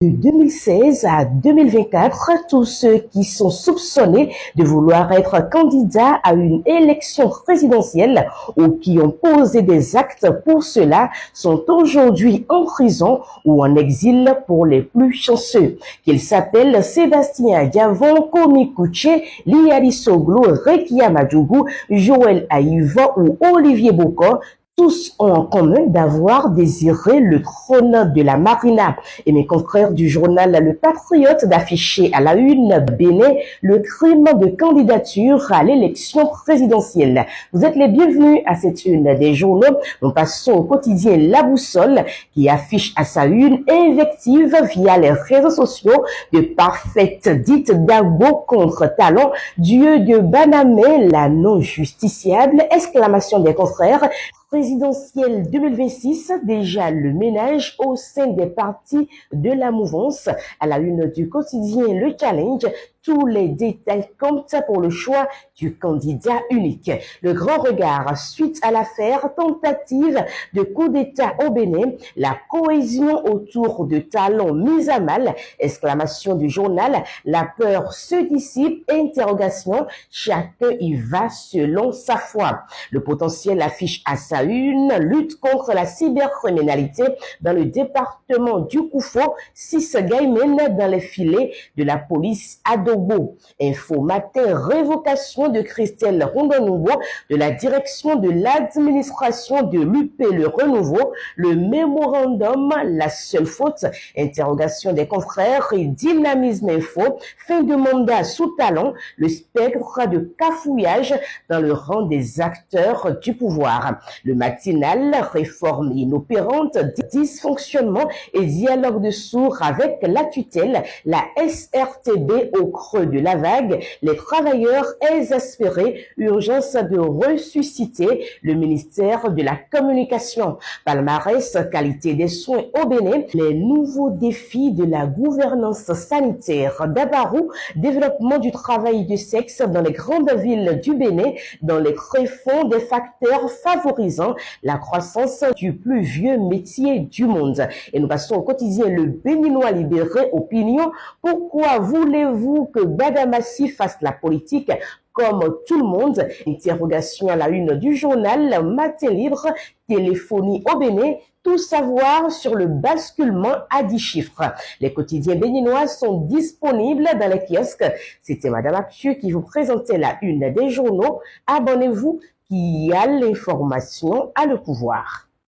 De 2016 à 2024, tous ceux qui sont soupçonnés de vouloir être candidats à une élection présidentielle ou qui ont posé des actes pour cela sont aujourd'hui en prison ou en exil pour les plus chanceux. Qu'ils s'appellent Sébastien Gavon, Komi Kouché, Liali Soglo, Rekia Madougou, Joël Aïva ou Olivier Boko, tous ont en commun d'avoir désiré le trône de la Marina. Et mes confrères du journal Le Patriote d'afficher à la une Bénin le crime de candidature à l'élection présidentielle. Vous êtes les bienvenus à cette une des journaux. Nous passons au quotidien La Boussole qui affiche à sa une invective via les réseaux sociaux de parfaite dite Dabo contre talent, Dieu de Banamé, la non justiciable, exclamation des confrères. Présidentielle 2026, déjà le ménage au sein des partis de la mouvance. À la une du quotidien Le Challenge, tous les détails comptent pour le choix du candidat unique. Le grand regard suite à l'affaire tentative de coup d'État au Bénin, la cohésion autour de talents mis à mal, exclamation du journal, la peur se dissipe, interrogation, chacun y va selon sa foi. Le potentiel affiche à sa une, lutte contre la cybercriminalité dans le département du Koufo, 6 gaimen dans les filets de la police à Dogo. Info matin, révocation de Christelle Rondonouveau de la direction de l'administration de l'UP Le Renouveau, le mémorandum, la seule faute, interrogation des confrères et dynamisme info, fin de mandat sous talent, le spectre de cafouillage dans le rang des acteurs du pouvoir. Le matinal, réforme inopérante, dysfonctionnement et dialogue de sourds avec la tutelle, la SRTB au creux de la vague, les travailleurs exaspérés, urgence de ressusciter le ministère de la Communication. Palmarès, qualité des soins au Bénin, les nouveaux défis de la gouvernance sanitaire d'Abarou, développement du travail de sexe dans les grandes villes du Bénin, dans les tréfonds des facteurs favorisant la croissance du plus vieux métier du monde. Et nous passons au quotidien Le Béninois libéré, opinion. Pourquoi voulez-vous que Badamassi fasse la politique comme tout le monde? Interrogation à la une du journal Matin Libre, téléphonie au Bénin, tout savoir sur le basculement à 10 chiffres. Les quotidiens béninois sont disponibles dans les kiosques. C'était Madame Actu qui vous présentait la une des journaux. Abonnez-vous, qui a l'information à le pouvoir.